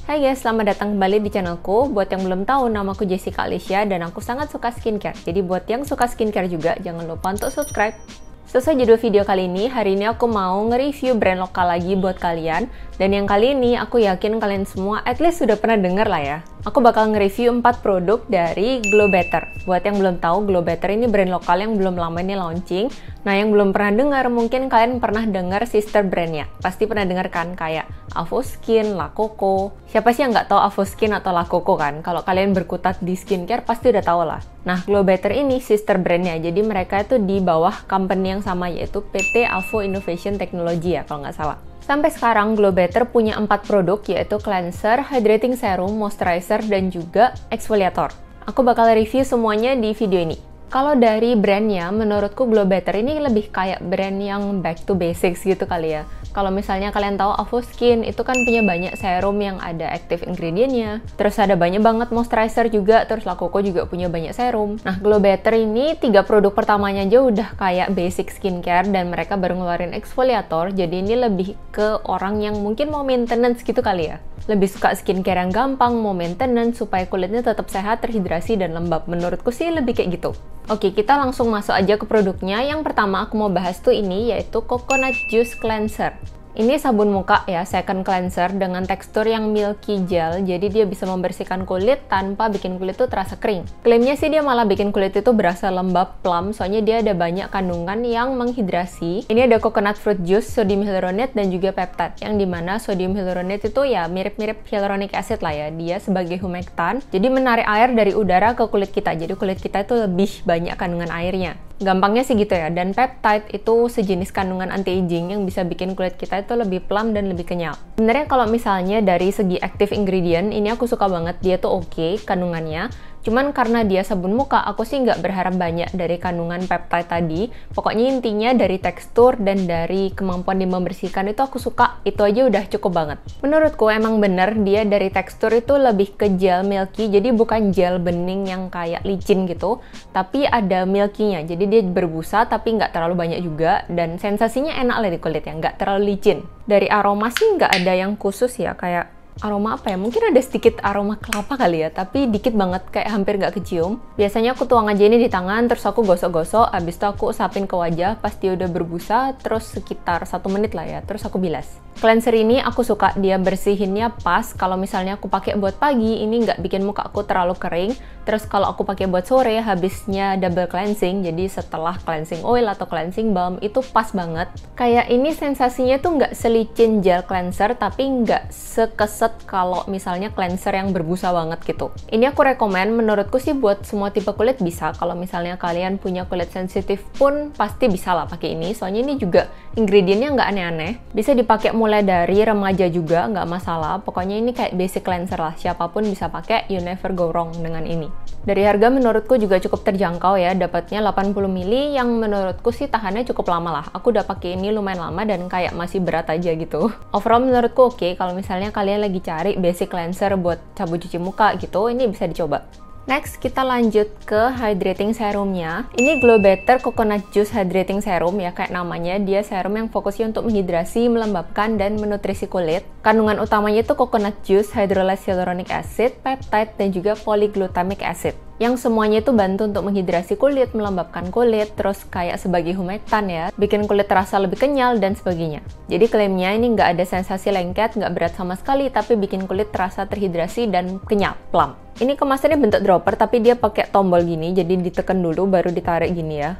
Hai guys, selamat datang kembali di channelku. Buat yang belum tahu, namaku Jessica Alicia dan aku sangat suka skincare. Jadi buat yang suka skincare juga, jangan lupa untuk subscribe. Sesuai judul video kali ini aku mau nge-review brand lokal lagi buat kalian. Dan yang kali ini aku yakin kalian semua at least sudah pernah dengar lah ya. Aku bakal nge-review 4 produk dari Glow Better. Buat yang belum tahu, Glow Better ini brand lokal yang belum lama ini launching. Nah, yang belum pernah dengar, mungkin kalian pernah dengar sister brandnya. Pasti pernah dengar kan, kayak Avoskin, La Coco. Siapa sih yang nggak tahu Avoskin atau La Coco kan? Kalau kalian berkutat di skincare, pasti udah tahu lah. Nah, Glow Better ini sister brandnya. Jadi mereka itu di bawah company yang sama, yaitu PT Avo Innovation Technology ya, kalau nggak salah. Sampai sekarang, Glow Better punya 4 produk, yaitu cleanser, hydrating serum, moisturizer, dan juga exfoliator. Aku bakal review semuanya di video ini. Kalau dari brandnya, menurutku Glow Better ini lebih kayak brand yang back to basics gitu kali ya. Kalau misalnya kalian tahu Avoskin, itu kan punya banyak serum yang ada active ingredientnya. Terus ada banyak banget moisturizer juga, terus La Coco juga punya banyak serum. Nah, Glow Better ini 3 produk pertamanya aja udah kayak basic skincare dan mereka baru ngeluarin exfoliator. Jadi ini lebih ke orang yang mungkin mau maintenance gitu kali ya. Lebih suka skincare yang gampang, mau maintenance supaya kulitnya tetap sehat, terhidrasi, dan lembab. Menurutku sih lebih kayak gitu. Oke, kita langsung masuk aja ke produknya. Yang pertama aku mau bahas tuh ini, yaitu Coconut Juice Cleanser. Ini sabun muka ya, second cleanser dengan tekstur yang milky gel, jadi dia bisa membersihkan kulit tanpa bikin kulit tuh terasa kering. Klaimnya sih dia malah bikin kulit itu berasa lembab, plump, soalnya dia ada banyak kandungan yang menghidrasi. Ini ada coconut fruit juice, sodium hyaluronate, dan juga peptide, yang dimana sodium hyaluronate itu ya mirip-mirip hyaluronic acid lah ya, dia sebagai humektan, jadi menarik air dari udara ke kulit kita, jadi kulit kita itu lebih banyak kandungan airnya. Gampangnya sih gitu ya, dan peptide itu sejenis kandungan anti-aging yang bisa bikin kulit kita itu lebih plump dan lebih kenyal. Sebenarnya kalau misalnya dari segi active ingredient, ini aku suka banget, dia tuh oke kandungannya. Cuman karena dia sabun muka, aku sih nggak berharap banyak dari kandungan peptide tadi. Pokoknya intinya dari tekstur dan dari kemampuan dia membersihkan itu aku suka, itu aja udah cukup banget. Menurutku emang bener dia dari tekstur itu lebih ke gel milky, jadi bukan gel bening yang kayak licin gitu, tapi ada milky-nya, jadi dia berbusa tapi nggak terlalu banyak juga, dan sensasinya enak lah di kulit ya, nggak terlalu licin. Dari aroma sih nggak ada yang khusus ya, kayak aroma apa ya? Mungkin ada sedikit aroma kelapa kali ya, tapi dikit banget, kayak hampir nggak kecium. Biasanya aku tuang aja ini di tangan, terus aku gosok-gosok, habis itu aku usapin ke wajah, pas dia udah berbusa, terus sekitar 1 menit lah ya, terus aku bilas. Cleanser ini aku suka, dia bersihinnya pas. Kalau misalnya aku pakai buat pagi, ini nggak bikin muka aku terlalu kering. Terus kalau aku pakai buat sore, habisnya double cleansing, jadi setelah cleansing oil atau cleansing balm itu pas banget. Kayak ini sensasinya tuh nggak selicin gel cleanser, tapi nggak sekeset kalau misalnya cleanser yang berbusa banget gitu. Ini aku rekomen, menurutku sih buat semua tipe kulit bisa. Kalau misalnya kalian punya kulit sensitif pun pasti bisa lah pakai ini. Soalnya ini juga ingredientnya nggak aneh-aneh. Bisa dipakai mulai dari remaja juga, nggak masalah. Pokoknya ini kayak basic cleanser lah. Siapapun bisa pakai, you never go wrong dengan ini. Dari harga menurutku juga cukup terjangkau ya. Dapatnya 80 ml yang menurutku sih tahannya cukup lama lah. Aku udah pakai ini lumayan lama dan kayak masih berat aja gitu. Overall menurutku oke. Kalau misalnya kalian lagi cari basic cleanser buat sabun cuci muka gitu, ini bisa dicoba. Next, kita lanjut ke hydrating serumnya. Ini Glow Better Coconut Juice Hydrating Serum ya, kayak namanya. Dia serum yang fokusnya untuk menghidrasi, melembabkan, dan menutrisi kulit. Kandungan utamanya itu coconut juice, hydrolyzed hyaluronic acid, peptide, dan juga polyglutamic acid. Yang semuanya itu bantu untuk menghidrasi kulit, melembabkan kulit, terus kayak sebagai humektan ya, bikin kulit terasa lebih kenyal, dan sebagainya. Jadi klaimnya ini nggak ada sensasi lengket, nggak berat sama sekali, tapi bikin kulit terasa terhidrasi dan kenyal, plump. Ini kemasannya bentuk dropper, tapi dia pakai tombol gini, jadi ditekan dulu baru ditarik gini ya.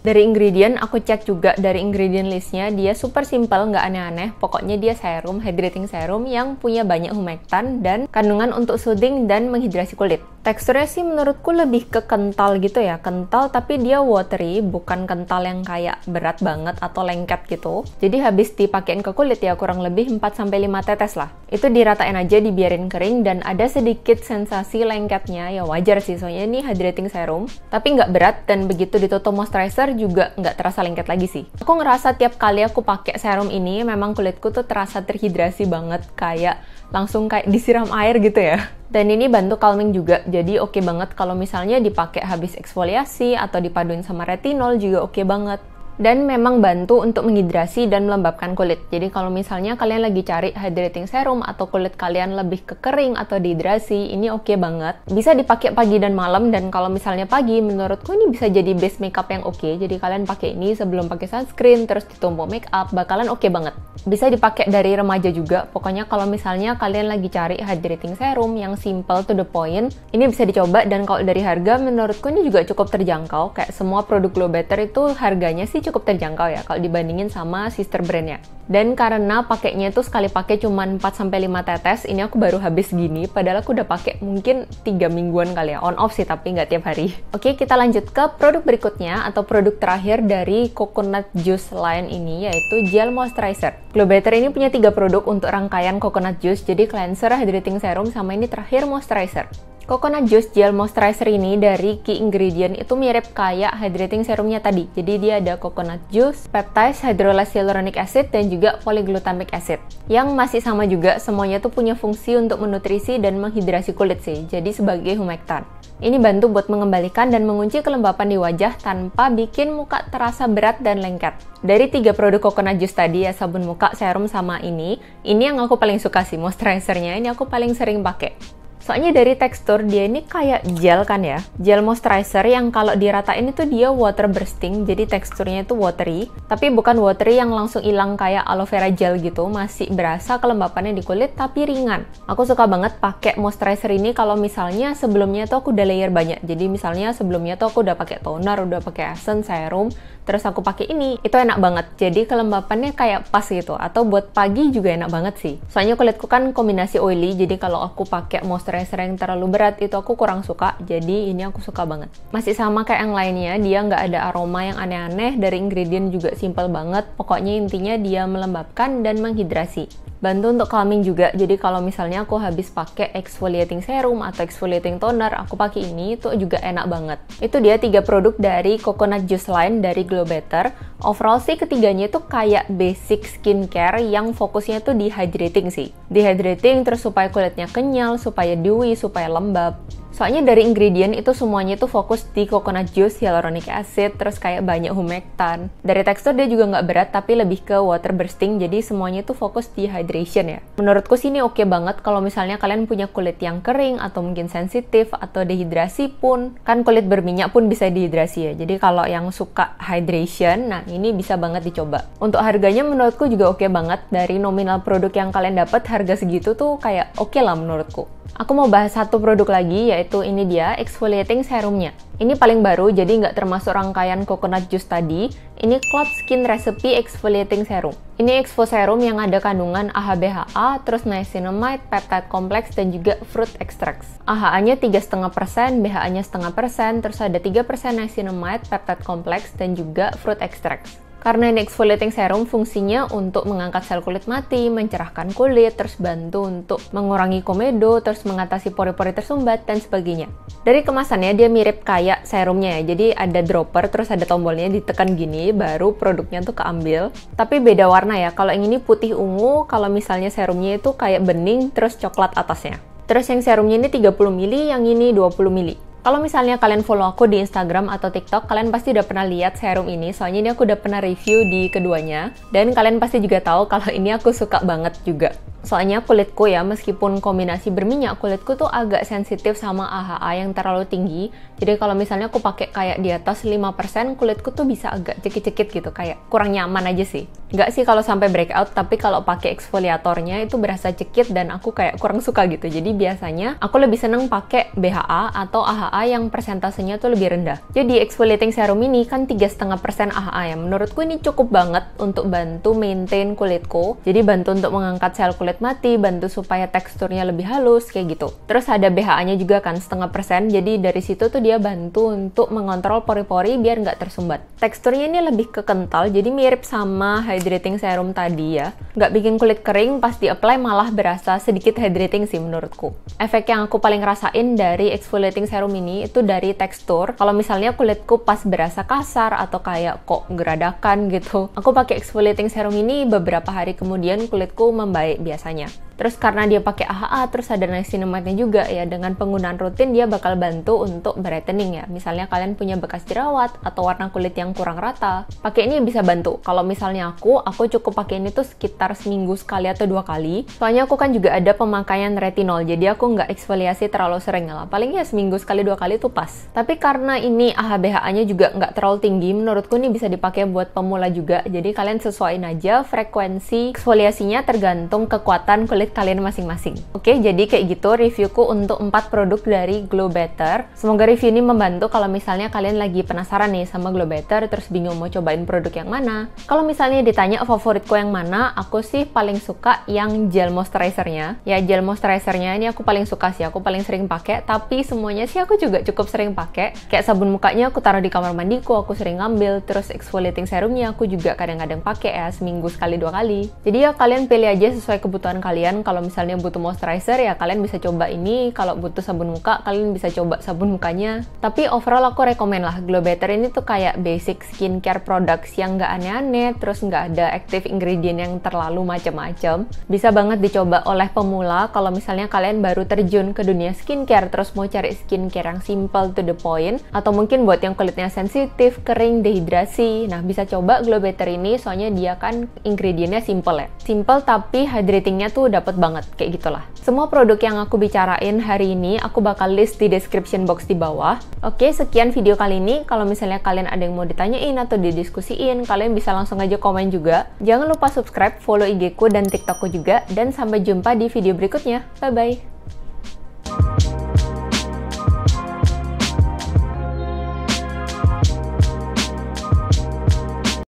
Dari ingredient, aku cek juga dari ingredient listnya, dia super simple, nggak aneh-aneh. Pokoknya dia serum, hydrating serum yang punya banyak humektan dan kandungan untuk soothing dan menghidrasi kulit. Teksturnya sih menurutku lebih ke kental gitu ya, kental tapi dia watery, bukan kental yang kayak berat banget atau lengket gitu. Jadi habis dipakein ke kulit ya kurang lebih 4-5 tetes lah. Itu diratain aja, dibiarin kering, dan ada sedikit sensasi lengketnya, ya wajar sih soalnya ini hydrating serum. Tapi nggak berat, dan begitu ditutup moisturizer juga nggak terasa lengket lagi sih. Aku ngerasa tiap kali aku pakai serum ini, memang kulitku tuh terasa terhidrasi banget, kayak langsung kayak disiram air gitu ya. Dan ini bantu calming juga, jadi oke banget kalau misalnya dipakai habis eksfoliasi atau dipaduin sama retinol juga oke banget. Dan memang bantu untuk menghidrasi dan melembabkan kulit. Jadi kalau misalnya kalian lagi cari hydrating serum atau kulit kalian lebih ke kering atau dehidrasi, ini oke banget. Bisa dipakai pagi dan malam, dan kalau misalnya pagi, menurutku ini bisa jadi base makeup yang oke. Jadi kalian pakai ini sebelum pakai sunscreen, terus ditumpuk makeup, bakalan oke banget. Bisa dipakai dari remaja juga. Pokoknya kalau misalnya kalian lagi cari hydrating serum yang simple to the point, ini bisa dicoba. Dan kalau dari harga, menurutku ini juga cukup terjangkau. Kayak semua produk Glow Better itu harganya sih cukup terjangkau ya kalau dibandingin sama sister brandnya. Dan karena pakainya itu sekali pakai cuma 4-5 tetes, ini aku baru habis gini, padahal aku udah pakai mungkin 3 mingguan kali ya, on off sih tapi nggak tiap hari. Oke, kita lanjut ke produk berikutnya atau produk terakhir dari Coconut Juice line ini, yaitu Gel Moisturizer. Glow Better ini punya 3 produk untuk rangkaian Coconut Juice, jadi cleanser, hydrating serum, sama ini terakhir moisturizer. Coconut Juice Gel Moisturizer ini dari key ingredient itu mirip kayak hydrating serumnya tadi. Jadi dia ada coconut juice, peptides, hydrolase hyaluronic acid, dan juga polyglutamic acid. Yang masih sama juga, semuanya tuh punya fungsi untuk menutrisi dan menghidrasi kulit sih. Jadi sebagai humectant. Ini bantu buat mengembalikan dan mengunci kelembapan di wajah tanpa bikin muka terasa berat dan lengket. Dari 3 produk coconut juice tadi ya, sabun muka, serum, sama ini yang aku paling suka sih, moisturizernya. Ini aku paling sering pakai. Soalnya dari tekstur dia ini kayak gel kan ya. Gel moisturizer yang kalau diratain itu dia water bursting, jadi teksturnya itu watery. Tapi bukan watery yang langsung hilang kayak aloe vera gel gitu, masih berasa kelembapannya di kulit tapi ringan. Aku suka banget pakai moisturizer ini kalau misalnya sebelumnya tuh aku udah layer banyak. Jadi misalnya sebelumnya tuh aku udah pakai toner, udah pakai essence, serum, terus aku pakai ini, itu enak banget. Jadi kelembapannya kayak pas gitu. Atau buat pagi juga enak banget sih. Soalnya kulitku kan kombinasi oily, jadi kalau aku pakai moisturizer yang terlalu berat itu aku kurang suka, jadi ini aku suka banget. Masih sama kayak yang lainnya, dia nggak ada aroma yang aneh-aneh, dari ingredient juga simple banget. Pokoknya intinya dia melembabkan dan menghidrasi. Bantu untuk calming juga, jadi kalau misalnya aku habis pakai exfoliating serum atau exfoliating toner, aku pakai ini, itu juga enak banget. Itu dia 3 produk dari Coconut Juice line dari Glow Better. Overall sih ketiganya itu kayak basic skincare yang fokusnya tuh di hydrating sih. Dehydrating terus supaya kulitnya kenyal, supaya dewy, supaya lembab. Soalnya dari ingredient itu semuanya tuh fokus di coconut juice, hyaluronic acid, terus kayak banyak humectant. Dari tekstur dia juga nggak berat, tapi lebih ke water bursting, jadi semuanya tuh fokus di hydration ya. Menurutku sih ini oke banget kalau misalnya kalian punya kulit yang kering, atau mungkin sensitif, atau dehidrasi pun. Kan kulit berminyak pun bisa dehidrasi ya, jadi kalau yang suka hydration, nah ini bisa banget dicoba. Untuk harganya menurutku juga oke banget, dari nominal produk yang kalian dapat harga segitu tuh kayak oke lah menurutku. Aku mau bahas satu produk lagi, yaitu ini dia exfoliating serumnya. Ini paling baru, jadi nggak termasuk rangkaian coconut juice tadi. Ini Cloud Skin Recipe Exfoliating Serum. Ini exfo serum yang ada kandungan AHA/BHA, terus niacinamide, peptide complex, dan juga fruit extracts. AHA-nya 3,5%, BHA-nya 0,5%, terus ada 3% niacinamide, peptide complex, dan juga fruit extracts. Karena ini exfoliating serum fungsinya untuk mengangkat sel kulit mati, mencerahkan kulit, terus bantu untuk mengurangi komedo, terus mengatasi pori-pori tersumbat, dan sebagainya. Dari kemasannya dia mirip kayak serumnya ya, jadi ada dropper, terus ada tombolnya, ditekan gini, baru produknya tuh keambil. Tapi beda warna ya, kalau yang ini putih ungu, kalau misalnya serumnya itu kayak bening, terus coklat atasnya. Terus yang serumnya ini 30 ml, yang ini 20 ml. Kalau misalnya kalian follow aku di Instagram atau TikTok, kalian pasti udah pernah lihat serum ini, soalnya ini aku udah pernah review di keduanya. Dan kalian pasti juga tahu kalau ini aku suka banget juga. Soalnya kulitku ya, meskipun kombinasi berminyak, kulitku tuh agak sensitif sama AHA yang terlalu tinggi. Jadi kalau misalnya aku pakai kayak di atas 5%, kulitku tuh bisa agak cekit-cekit gitu, kayak kurang nyaman aja sih. Nggak sih kalau sampai breakout, tapi kalau pakai eksfoliatornya itu berasa cekit dan aku kayak kurang suka gitu. Jadi biasanya aku lebih seneng pakai BHA atau AHA yang persentasenya tuh lebih rendah. Jadi exfoliating serum ini kan 3,5% AHA ya. Menurutku ini cukup banget untuk bantu maintain kulitku. Jadi bantu untuk mengangkat sel kulit mati, bantu supaya teksturnya lebih halus kayak gitu. Terus ada BHA-nya juga kan 0,5%. Jadi dari situ tuh dia bantu untuk mengontrol pori-pori biar nggak tersumbat. Teksturnya ini lebih ke kental, jadi mirip sama hydrating serum tadi ya. Nggak bikin kulit kering, pas di-apply malah berasa sedikit hydrating sih menurutku. Efek yang aku paling rasain dari exfoliating serum ini itu dari tekstur. Kalau misalnya kulitku pas berasa kasar atau kayak kok geradakan gitu, aku pakai exfoliating serum ini beberapa hari kemudian kulitku membaik biasanya. Terus karena dia pakai AHA, terus ada niacinamide-nya juga ya, dengan penggunaan rutin dia bakal bantu untuk brightening ya. Misalnya kalian punya bekas jerawat atau warna kulit yang kurang rata, pakai ini bisa bantu. Kalau misalnya aku cukup pakai ini tuh sekitar seminggu sekali atau 2 kali. Soalnya aku kan juga ada pemakaian retinol, jadi aku nggak eksfoliasi terlalu sering lah. Paling ya seminggu sekali 2 kali tuh pas. Tapi karena ini AHA/BHA-nya juga nggak terlalu tinggi, menurutku ini bisa dipakai buat pemula juga. Jadi kalian sesuaiin aja frekuensi eksfoliasinya tergantung kekuatan kulit kalian masing-masing. Oke, jadi kayak gitu reviewku untuk 4 produk dari Glow Better. Semoga review ini membantu kalau misalnya kalian lagi penasaran nih sama Glow Better, terus bingung mau cobain produk yang mana. Kalau misalnya ditanya favoritku yang mana, aku sih paling suka yang gel moisturizer-nya. Ya, gel moisturizer-nya ini aku paling suka sih, aku paling sering pakai, tapi semuanya sih aku juga cukup sering pakai. Kayak sabun mukanya aku taruh di kamar mandiku, aku sering ngambil, terus exfoliating serumnya aku juga kadang-kadang pakai ya, seminggu sekali 2 kali. Jadi ya kalian pilih aja sesuai kebutuhan kalian. Kalau misalnya butuh moisturizer ya kalian bisa coba ini, kalau butuh sabun muka kalian bisa coba sabun mukanya. Tapi overall aku rekomen lah, Glow Better ini tuh kayak basic skincare products yang nggak aneh-aneh, terus nggak ada active ingredient yang terlalu macam-macam. Bisa banget dicoba oleh pemula kalau misalnya kalian baru terjun ke dunia skincare, terus mau cari skincare yang simple to the point, atau mungkin buat yang kulitnya sensitif, kering, dehidrasi. Nah, bisa coba Glow Better ini, soalnya dia kan ingredientnya simple ya. Simple tapi hydratingnya tuh dapet banget, kayak gitulah. Semua produk yang aku bicarain hari ini aku bakal list di description box di bawah. Oke, sekian video kali ini. Kalau misalnya kalian ada yang mau ditanyain atau didiskusiin, kalian bisa langsung aja komen juga. Jangan lupa subscribe, follow IG ku dan TikTok ku juga, dan sampai jumpa di video berikutnya. Bye-bye!